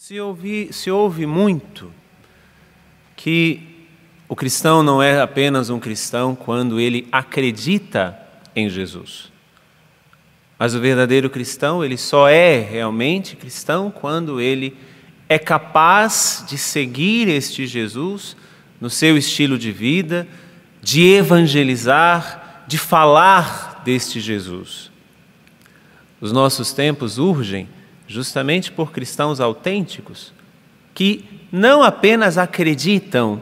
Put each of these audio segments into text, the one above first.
Se ouve muito que o cristão não é apenas um cristão quando ele acredita em Jesus. Mas o verdadeiro cristão, ele só é realmente cristão quando ele é capaz de seguir este Jesus no seu estilo de vida, de evangelizar, de falar deste Jesus. Os nossos tempos urgem justamente por cristãos autênticos que não apenas acreditam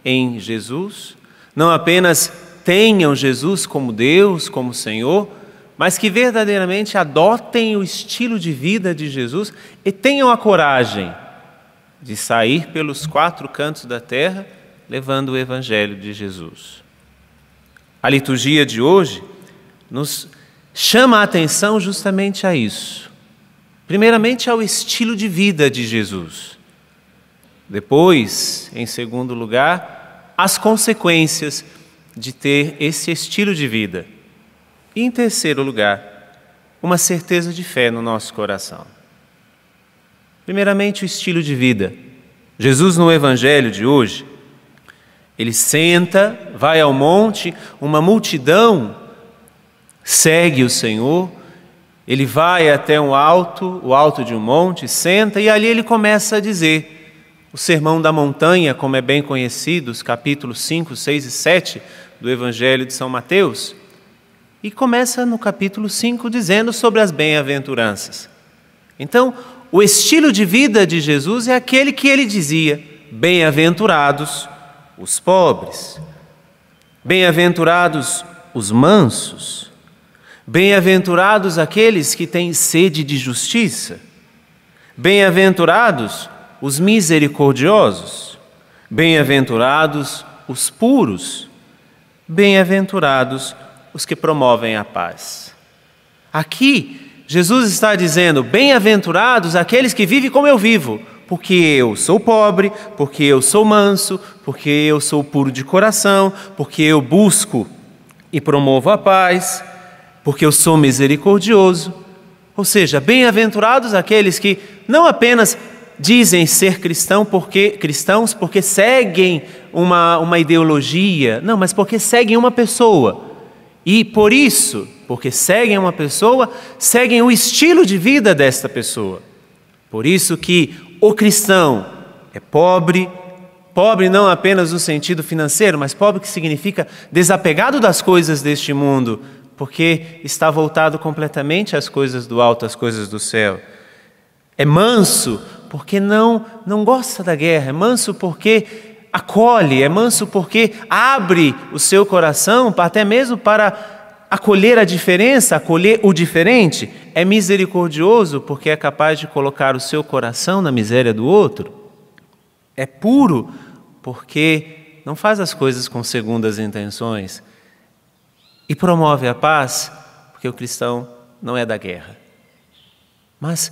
em Jesus, não apenas tenham Jesus como Deus, como Senhor, mas que verdadeiramente adotem o estilo de vida de Jesus e tenham a coragem de sair pelos 4 cantos da terra levando o Evangelho de Jesus. A liturgia de hoje nos chama a atenção justamente a isso. Primeiramente, ao estilo de vida de Jesus. Depois, em segundo lugar, as consequências de ter esse estilo de vida. E em terceiro lugar, uma certeza de fé no nosso coração. Primeiramente, o estilo de vida. Jesus, no Evangelho de hoje, ele senta, vai ao monte, uma multidão segue o Senhor, ele vai até o alto de um monte, senta e ali ele começa a dizer o Sermão da Montanha, como é bem conhecido, os capítulos 5, 6 e 7 do Evangelho de São Mateus. E começa no capítulo 5 dizendo sobre as bem-aventuranças. Então, o estilo de vida de Jesus é aquele que ele dizia: bem-aventurados os pobres, bem-aventurados os mansos, bem-aventurados aqueles que têm sede de justiça, bem-aventurados os misericordiosos, bem-aventurados os puros, bem-aventurados os que promovem a paz. Aqui, Jesus está dizendo: bem-aventurados aqueles que vivem como eu vivo, porque eu sou pobre, porque eu sou manso, porque eu sou puro de coração, porque eu busco e promovo a paz, porque eu sou misericordioso. Ou seja, bem-aventurados aqueles que não apenas dizem ser cristãos porque seguem uma ideologia, não, mas porque seguem uma pessoa. E por isso, porque seguem uma pessoa, seguem o estilo de vida desta pessoa. Por isso que o cristão é pobre, pobre não apenas no sentido financeiro, mas pobre que significa desapegado das coisas deste mundo, porque está voltado completamente às coisas do alto, às coisas do céu. É manso porque não gosta da guerra, é manso porque acolhe, é manso porque abre o seu coração até mesmo para acolher a diferença, acolher o diferente. É misericordioso porque é capaz de colocar o seu coração na miséria do outro. É puro porque não faz as coisas com segundas intenções. E promove a paz porque o cristão não é da guerra. Mas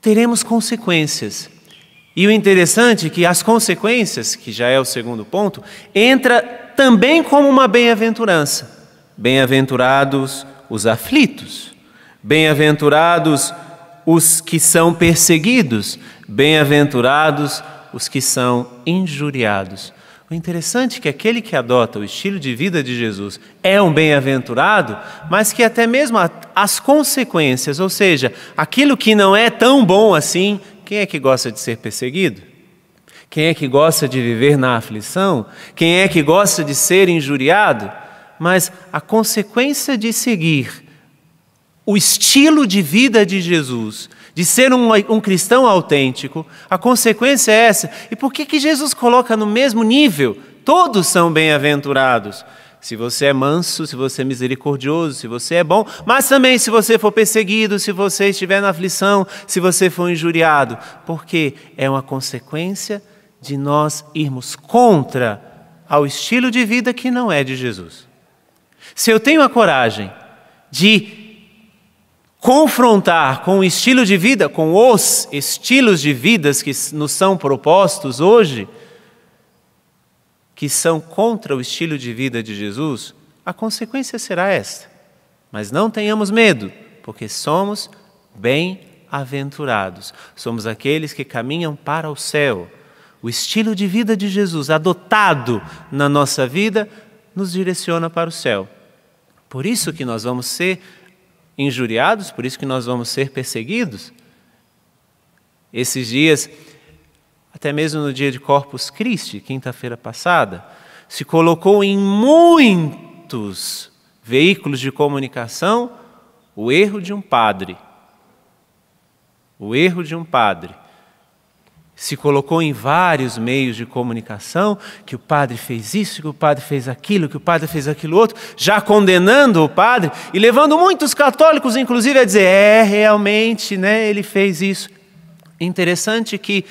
teremos consequências. E o interessante é que as consequências, que já é o segundo ponto, entra também como uma bem-aventurança. Bem-aventurados os aflitos, bem-aventurados os que são perseguidos, bem-aventurados os que são injuriados. O interessante é que aquele que adota o estilo de vida de Jesus é um bem-aventurado, mas que até mesmo as consequências, ou seja, aquilo que não é tão bom assim. Quem é que gosta de ser perseguido? Quem é que gosta de viver na aflição? Quem é que gosta de ser injuriado? Mas a consequência de seguir o estilo de vida de Jesus, de ser um cristão autêntico, a consequência é essa. E por que Jesus coloca no mesmo nível? Todos são bem-aventurados. Se você é manso, se você é misericordioso, se você é bom, mas também se você for perseguido, se você estiver na aflição, se você for injuriado, porque é uma consequência de nós irmos contra ao estilo de vida que não é de Jesus. Se eu tenho a coragem de confrontar com o estilo de vida, com os estilos de vidas que nos são propostos hoje, que são contra o estilo de vida de Jesus, a consequência será esta. Mas não tenhamos medo, porque somos bem bem-aventurados. Somos aqueles que caminham para o céu. O estilo de vida de Jesus, adotado na nossa vida, nos direciona para o céu. Por isso que nós vamos ser injuriados, por isso que nós vamos ser perseguidos. Esses dias, até mesmo no dia de Corpus Christi, quinta-feira passada, se colocou em muitos veículos de comunicação o erro de um padre. O erro de um padre. Se colocou em vários meios de comunicação que o padre fez isso, que o padre fez aquilo, que o padre fez aquilo outro, já condenando o padre e levando muitos católicos, inclusive, a dizer, realmente, né, ele fez isso. Interessante que,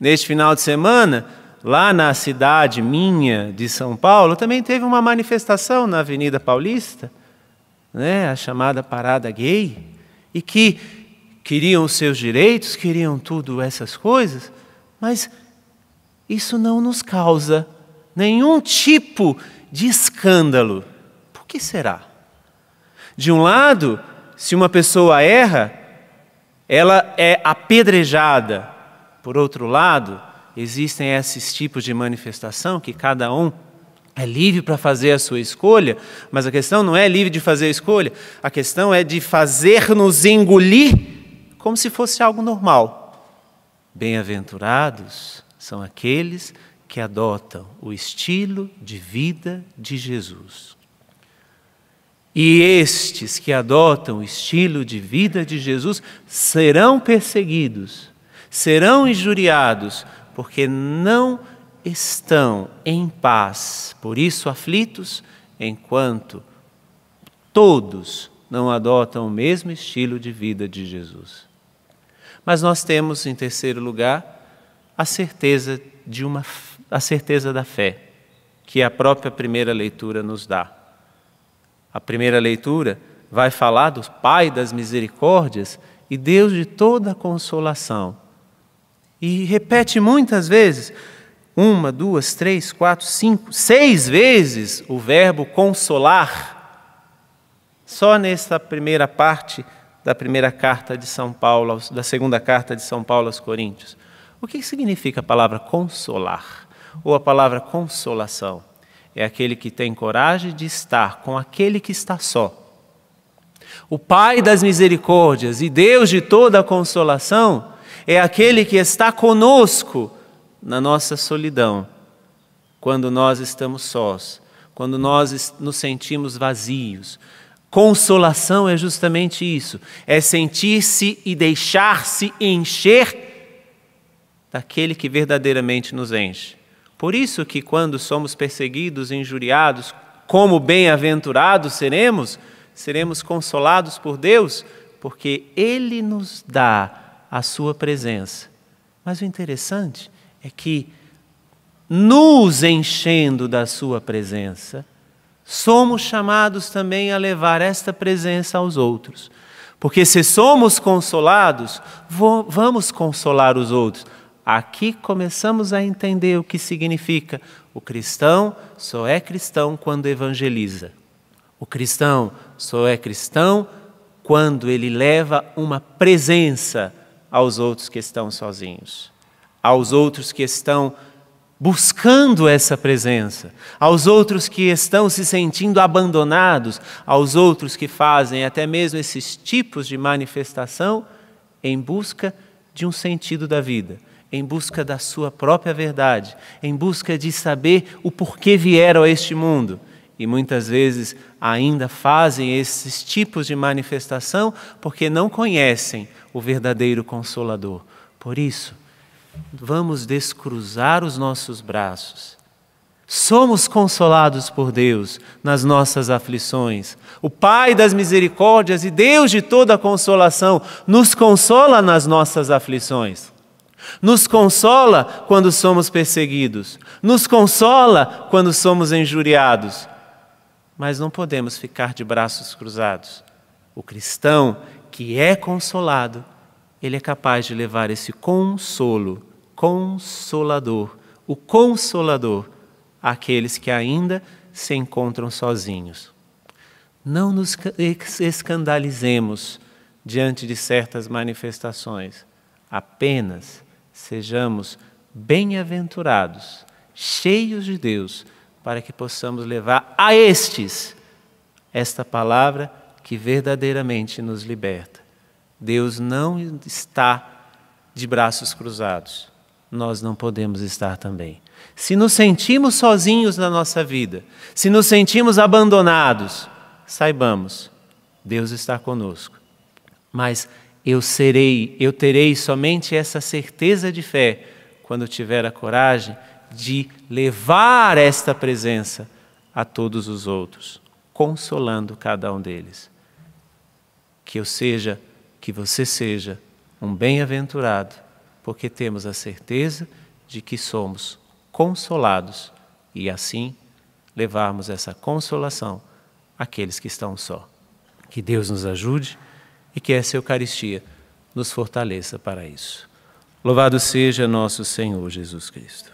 neste final de semana, lá na cidade minha de São Paulo, também teve uma manifestação na Avenida Paulista, né, a chamada Parada Gay, e que queriam os seus direitos, queriam tudo essas coisas, mas isso não nos causa nenhum tipo de escândalo. Por que será? De um lado, se uma pessoa erra, ela é apedrejada. Por outro lado, existem esses tipos de manifestação que cada um é livre para fazer a sua escolha, mas a questão não é livre de fazer a escolha, a questão é de fazer-nos engolir como se fosse algo normal. Bem-aventurados são aqueles que adotam o estilo de vida de Jesus. E estes que adotam o estilo de vida de Jesus serão perseguidos, serão injuriados, porque não estão em paz, por isso aflitos, enquanto todos não adotam o mesmo estilo de vida de Jesus. Mas nós temos, em terceiro lugar, a certeza da fé, que a própria primeira leitura nos dá. A primeira leitura vai falar do Pai das misericórdias e Deus de toda a consolação. E repete muitas vezes, 1, 2, 3, 4, 5, 6 vezes o verbo consolar. Só nessa primeira parte da primeira carta de São Paulo, da segunda carta de São Paulo aos Coríntios. O que significa a palavra consolar? Ou a palavra consolação? É aquele que tem coragem de estar com aquele que está só. O Pai das misericórdias e Deus de toda a consolação é aquele que está conosco na nossa solidão, quando nós estamos sós, quando nós nos sentimos vazios. Consolação é justamente isso, é sentir-se e deixar-se encher daquele que verdadeiramente nos enche. Por isso que quando somos perseguidos, injuriados, como bem-aventurados seremos consolados por Deus, porque Ele nos dá a sua presença. Mas o interessante é que, nos enchendo da sua presença, somos chamados também a levar esta presença aos outros. Porque se somos consolados, vamos consolar os outros. Aqui começamos a entender o que significa. O cristão só é cristão quando evangeliza. O cristão só é cristão quando ele leva uma presença aos outros que estão sozinhos, aos outros que estão buscando essa presença, aos outros que estão se sentindo abandonados, aos outros que fazem até mesmo esses tipos de manifestação em busca de um sentido da vida, em busca da sua própria verdade, em busca de saber o porquê vieram a este mundo. E muitas vezes ainda fazem esses tipos de manifestação porque não conhecem o verdadeiro Consolador. Por isso, vamos descruzar os nossos braços. Somos consolados por Deus nas nossas aflições. O Pai das misericórdias e Deus de toda a consolação nos consola nas nossas aflições. Nos consola quando somos perseguidos. Nos consola quando somos injuriados. Mas não podemos ficar de braços cruzados. O cristão que é consolado, ele é capaz de levar esse consolo, consolador, o consolador, àqueles que ainda se encontram sozinhos. Não nos escandalizemos diante de certas manifestações. Apenas sejamos bem-aventurados, cheios de Deus, para que possamos levar a estes esta palavra que verdadeiramente nos liberta. Deus não está de braços cruzados. Nós não podemos estar também. Se nos sentimos sozinhos na nossa vida, se nos sentimos abandonados, saibamos, Deus está conosco. Mas eu terei somente essa certeza de fé quando tiver a coragem de levar esta presença a todos os outros, consolando cada um deles. Que você seja um bem-aventurado, porque temos a certeza de que somos consolados e assim levarmos essa consolação àqueles que estão só. Que Deus nos ajude e que essa Eucaristia nos fortaleça para isso. Louvado seja nosso Senhor Jesus Cristo.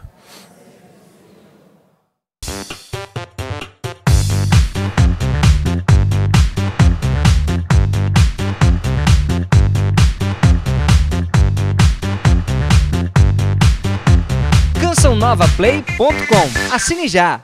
CançãoNovaPlay.com. Assine já!